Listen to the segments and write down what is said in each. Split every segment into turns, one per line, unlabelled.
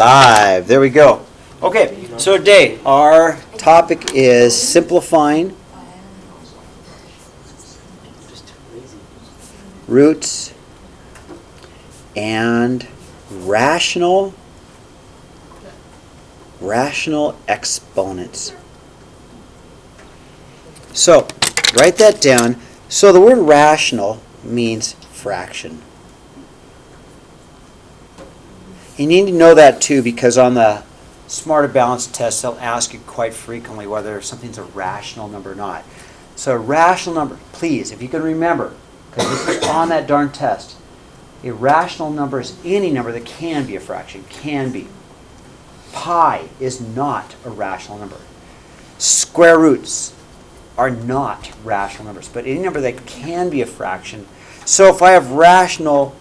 live. There we go. Okay, so today our topic is simplifying roots and rational exponents. So write that down. So the word rational means fraction. You need to know that too, because on the Smarter Balance test, they'll ask you quite frequently whether something's a rational number or not. So a rational number, please, if you can remember, because this is on that darn test, a rational number is any number that can be a fraction, can be. Pi is not a rational number. Square roots are not rational numbers, but any number that can be a fraction. So if I have rational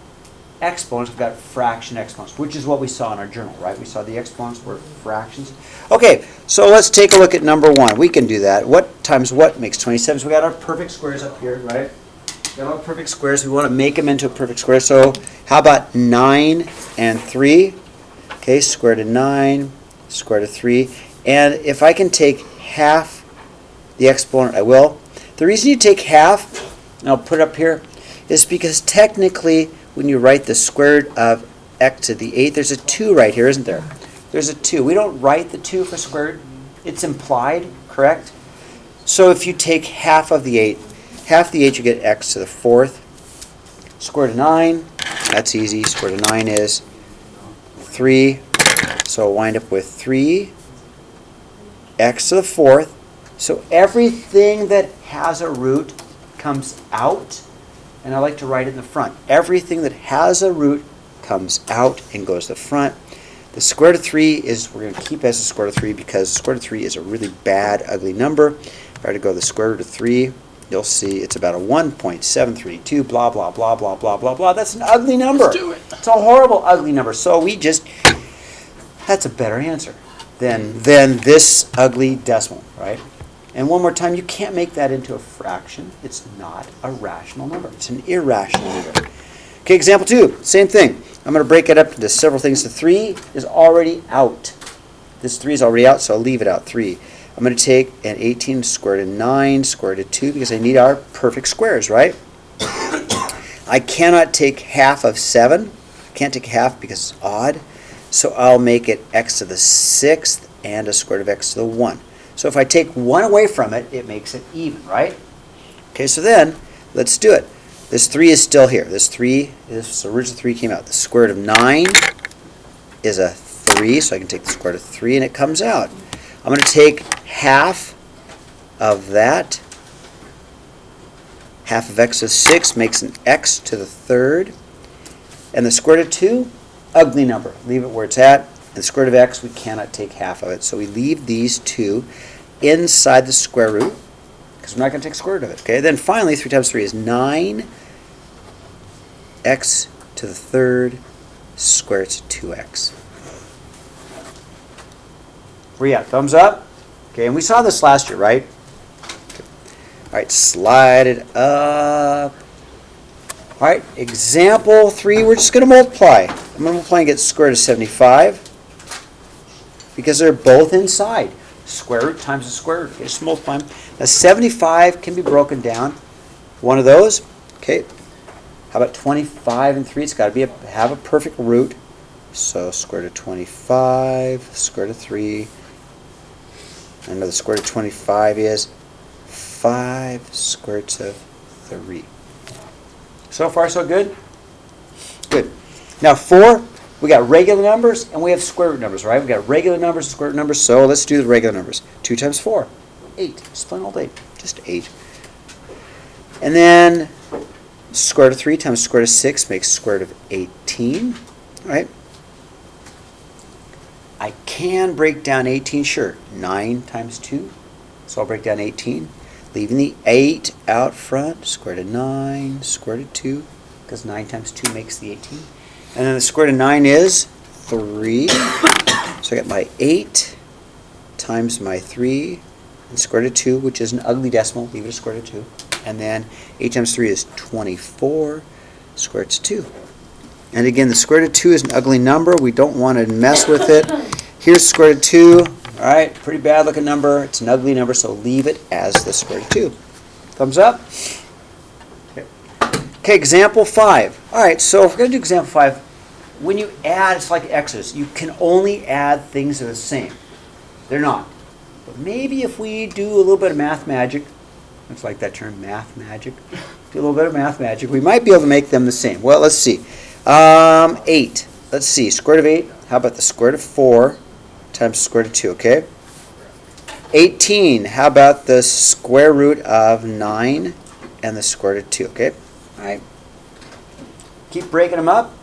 exponents, we've got fraction exponents, which is what we saw in our journal, right? We saw the exponents were fractions. Okay, so let's take a look at number one. We can do that. What times what makes 27? So we got our perfect squares up here, right? Got all perfect squares. We want to make them into a perfect square. So how about 9 and 3? Okay, square root of 9, square root of 3. And if I can take half the exponent, I will. The reason you take half, and I'll put it up here, is because technically when you write the square root of x to the 8th, there's a 2 right here, isn't there? There's a 2. We don't write the 2 for square root. It's implied, correct? So if you take half of the 8, you get x to the 4th. Square root of 9, that's easy. Square root of 9 is 3. So I'll wind up with 3 x to the 4th. So everything that has a root comes out. And I like to write it in the front. Everything that has a root comes out and goes to the front. The square root of 3 is, we're going to keep as the square root of 3 because the square root of 3 is a really bad, ugly number. If I were to go to the square root of 3, you'll see it's about a 1.732, blah, blah, blah, blah, blah, blah, blah. That's an ugly number.
Let's do it.
It's a horrible, ugly number. So we just, that's a better answer than this ugly decimal, right? And one more time, you can't make that into a fraction. It's not a rational number. It's an irrational number. Okay, example 2, same thing. I'm going to break it up into several things. The 3 is already out. This 3 is already out, so I'll leave it out, 3. I'm going to take an 18 square root of 9 square root of 2 because I need our perfect squares, right? I cannot take half of 7. I can't take half because it's odd. So I'll make it x to the 6th and a square root of x to the 1. So if I take 1 away from it, it makes it even, right? Okay, so then, let's do it. This 3 is still here. This original 3 came out. The square root of 9 is a 3, so I can take the square root of 3 and it comes out. I'm going to take half of that. Half of x to the 6 makes an x to the 3rd. And the square root of 2, ugly number. Leave it where it's at. And the square root of x, we cannot take half of it. So we leave these two inside the square root because we're not going to take square root of it. Okay. Then finally, 3 times 3 is 9. X to the 3rd square root of 2x. Where you at? Thumbs up? Okay, and we saw this last year, right? Okay. All right, slide it up. All right, example 3, we're just going to multiply. I'm going to multiply and get square root of 75 because they're both inside. Square root times the square root. Okay, just multiply them. Now 75 can be broken down. One of those. Okay. How about 25 and 3? It's got to have a perfect root. So square root of 25, square root of 3. I know the square root of 25 is 5 square roots of 3. So far, so good? Good. Now 4, we got regular numbers and we have square root numbers, right? We got regular numbers and square root numbers, so let's do the regular numbers. 2 times 4, 8. Just plain old 8. Just 8. And then square root of 3 times square root of 6 makes square root of 18, right? I can break down 18, sure. 9 times 2, so I'll break down 18. Leaving the 8 out front, square root of 9, square root of 2, because 9 times 2 makes the 18. And then the square root of 9 is 3. So I got my 8 times my 3, and square root of 2, which is an ugly decimal, leave it a square root of 2. And then 8 times 3 is 24, square root of 2. And again, the square root of 2 is an ugly number. We don't want to mess with it. Here's square root of 2. All right, pretty bad looking number. It's an ugly number, so leave it as the square root of 2. Thumbs up? Okay, example 5. All right, so if we're going to do example 5, when you add, it's like X's. You can only add things that are the same. They're not. But maybe if we do a little bit of math magic, it's like that term, math magic. Do a little bit of math magic. We might be able to make them the same. Well, let's see. 8. Let's see. Square root of 8. How about the square root of 4 times the square root of 2, okay? 18. How about the square root of 9 and the square root of 2, okay? All right. Keep breaking them up.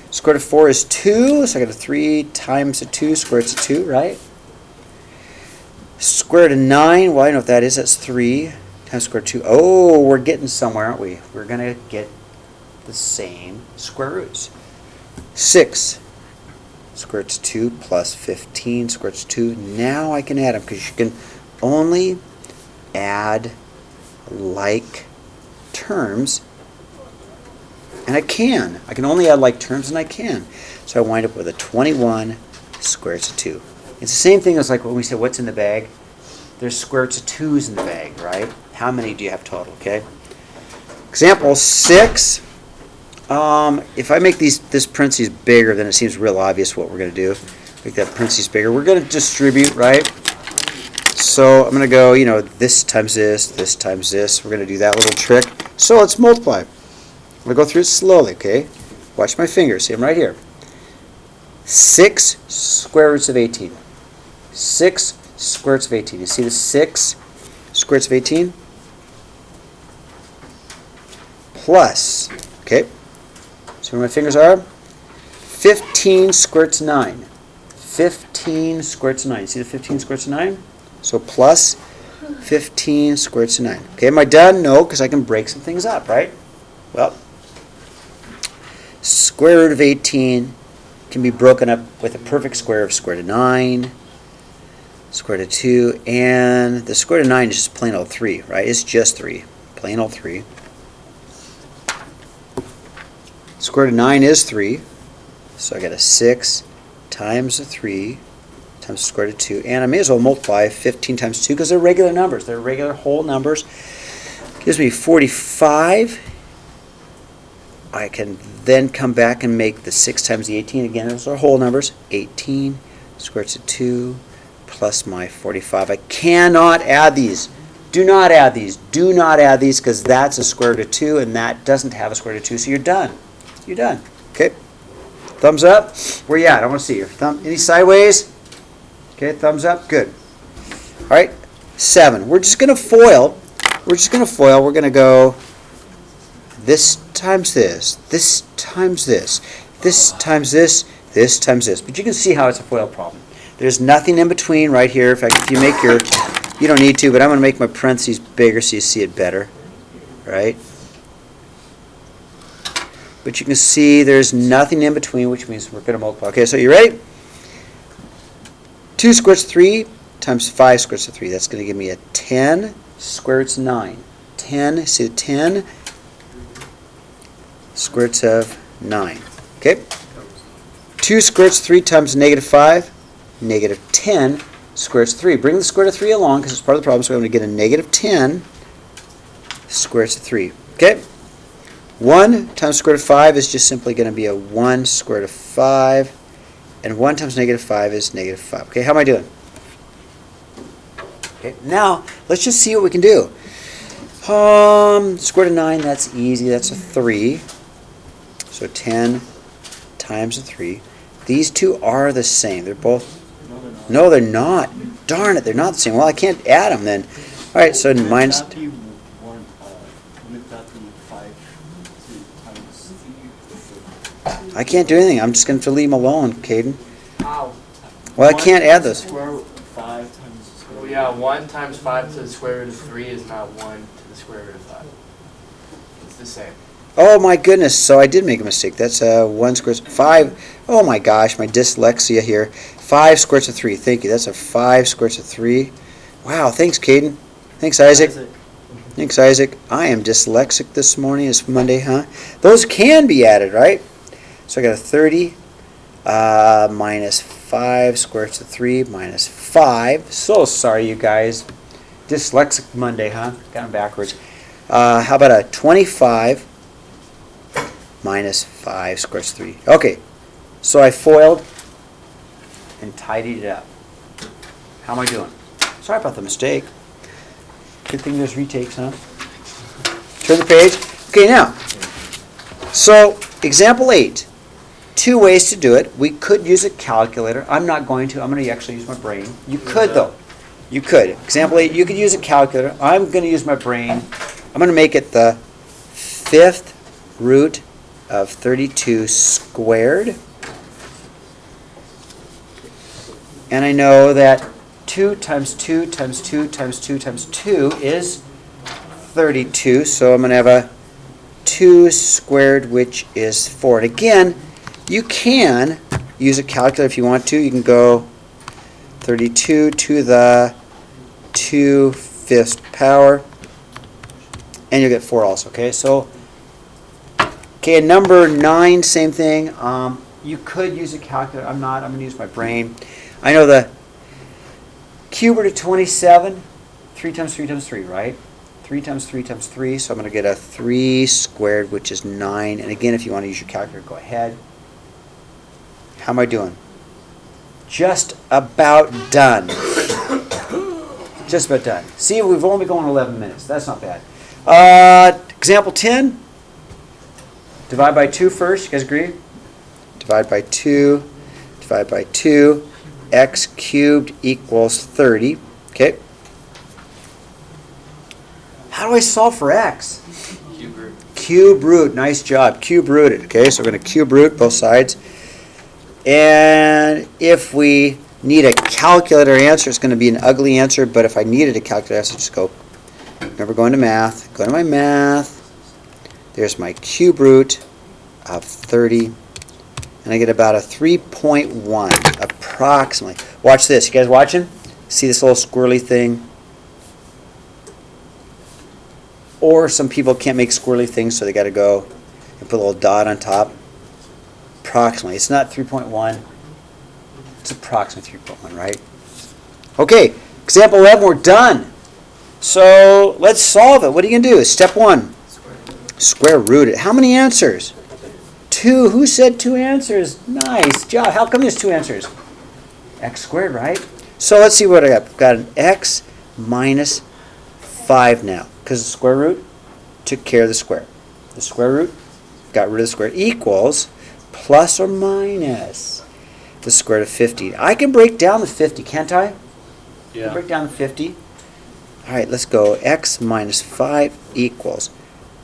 Square root of 4 is 2, so I got a 3 times a 2, square root of 2, right? Square root of 9, well, I know what that is. That's 3 times square root of 2. Oh, we're getting somewhere, aren't we? We're going to get the same square roots. 6 square root of 2 plus 15 square root of 2. Now I can add them because you can only add like terms. And I can. I can only add like terms, and I can. So I wind up with a 21 square root of 2. It's the same thing as like when we say what's in the bag. There's square roots of 2's in the bag, right? How many do you have total, okay? Example 6. If I make this parentheses bigger, then it seems real obvious what we're going to do. Make that parentheses bigger. We're going to distribute, right? So I'm going to go, this times this times this. We're going to do that little trick. So let's multiply. I'm going to go through it slowly, okay? Watch my fingers. See, I'm right here. 6 square roots of 18. 6 square roots of 18. You see the 6 square roots of 18? Plus, okay? So where my fingers are? 15 square roots of 9. 15 square roots of 9. You see the 15 square roots of 9? So plus 15 square roots of 9. Okay, am I done? No, because I can break some things up, right? Well, square root of 18 can be broken up with a perfect square of square root of 9, square root of 2, and the square root of 9 is just plain old 3, right? It's just 3. Plain old 3. Square root of 9 is 3, so I got a 6 times a 3 times the square root of 2, and I may as well multiply 15 times 2 because they're regular numbers. They're regular whole numbers. Gives me 45. I can then come back and make the 6 times the 18. Again, those are whole numbers. 18 square root of 2 plus my 45. I cannot add these. Do not add these. Do not add these because that's a square root of 2 and that doesn't have a square root of 2. So you're done. You're done. Okay. Thumbs up. Where you at? I want to see your thumb. Any sideways? Okay, thumbs up. Good. All right. 7. We're just going to FOIL. We're going to go this times this times this times this times this. But you can see how it's a FOIL problem. There's nothing in between right here. In fact, if you make you don't need to, but I'm going to make my parentheses bigger so you see it better. Right? But you can see there's nothing in between, which means we're going to multiply. Okay, so you ready? 2 square roots of 3 times 5 square roots of 3. That's going to give me a 10 square roots of 9. 10, see the 10 square roots of 9. Okay? 2 square roots of 3 times negative 5, negative 10 square roots of 3. Bring the square root of 3 along because it's part of the problem, so I'm going to get a negative 10 square roots of 3. Okay? 1 times square root of 5 is just simply going to be a 1 square root of 5. And 1 times negative 5 is negative 5. Okay, how am I doing? Okay, now let's just see what we can do. Square root of 9, that's easy. That's a 3. So 10 times a 3. These two are the same. They're both... No, they're not. Darn it, they're not the same. Well, I can't add them then. All right, so minus... I can't do anything. I'm just going to leave them alone, Caden. Well, I can't add those.
Well, yeah, 1 times 5 to the square root of 3 is not 1 to the square root of 5. It's the same.
Oh, my goodness. So I did make a mistake. That's 1 square root of 5. Oh, my gosh. My dyslexia here. 5 square roots of 3. Thank you. That's a 5 square roots of 3. Wow. Thanks, Caden. Thanks, Isaac. Thanks, Isaac. I am dyslexic this morning. It's Monday, huh? Those can be added, right? So I got a 30 minus 5 square root of 3 minus 5. So sorry, you guys. Dyslexic Monday, huh? Got them backwards. How about a 25 minus 5 square root of 3? Okay, so I FOILed and tidied it up. How am I doing? Sorry about the mistake. Good thing there's retakes, huh? Turn the page. Okay, now, so example 8. 2 ways to do it. We could use a calculator. I'm not going to. I'm going to actually use my brain. You could, though. You could. Example 8, you could use a calculator. I'm going to use my brain. I'm going to make it the 5th root of 32 squared. And I know that 2 times 2 times 2 times 2 times 2 is 32. So I'm going to have a 2 squared, which is 4. And again, you can use a calculator if you want to. You can go 32 to the 2/5 power, and you'll get 4 also. Okay, so number 9, same thing. You could use a calculator. I'm not. I'm going to use my brain. I know the cube root of 27. 3 times 3 times 3, right? 3 times 3 times 3. So I'm going to get a 3 squared, which is 9. And again, if you want to use your calculator, go ahead. How am I doing? Just about done. Just about done. See, we've only been going 11 minutes. That's not bad. Example 10. Divide by 2 first. You guys agree? Divide by 2. Divide by 2. X cubed equals 30. Okay. How do I solve for x?
Cube root.
Cube root. Nice job. Cube rooted. Okay, so we're going to cube root both sides. And if we need a calculator answer, it's going to be an ugly answer, but if I needed a calculator answer, just go, remember going to math, go to my math, there's my cube root of 30, and I get about a 3.1, approximately. Watch this, you guys watching? See this little squirrely thing? Or some people can't make squirrely things, so they got to go and put a little dot on top. Approximately. It's not 3.1. It's approximately 3.1, right? Okay, example 11, we're done. So let's solve it. What are you going to do? Step 1. Square root it. How many answers? 2. Who said 2 answers? Nice job. How come there's 2 answers? X squared, right? So let's see what I got. I've got an x minus 5 now, because the square root took care of the square. The square root got rid of the square equals plus or minus the square root of 50. I can break down the 50, can't I?
Yeah.
I can break down the 50. All right, let's go. X minus 5 equals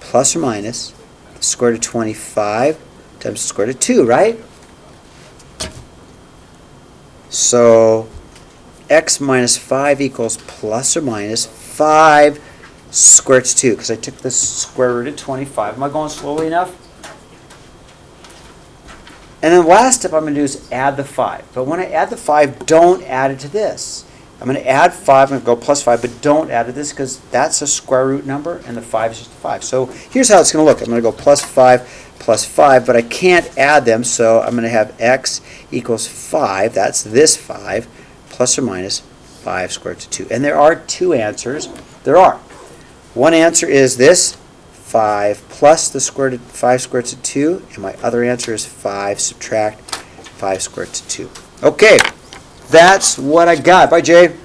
plus or minus the square root of 25 times the square root of 2, right? So x minus 5 equals plus or minus 5 square root of 2, because I took the square root of 25. Am I going slowly enough? And then the last step I'm going to do is add the 5. But when I add the 5, don't add it to this. I'm going to add 5, I'm going to go plus 5, but don't add to this because that's a square root number and the 5 is just a 5. So here's how it's going to look. I'm going to go plus 5, but I can't add them, so I'm going to have x equals 5, that's this 5, plus or minus 5 square root of 2. And there are 2 answers. There are. One answer is this, 5 plus the square root of 5 square root of 2, and my other answer is 5 subtract 5 square root of 2. Okay, that's what I got. Bye, Jay.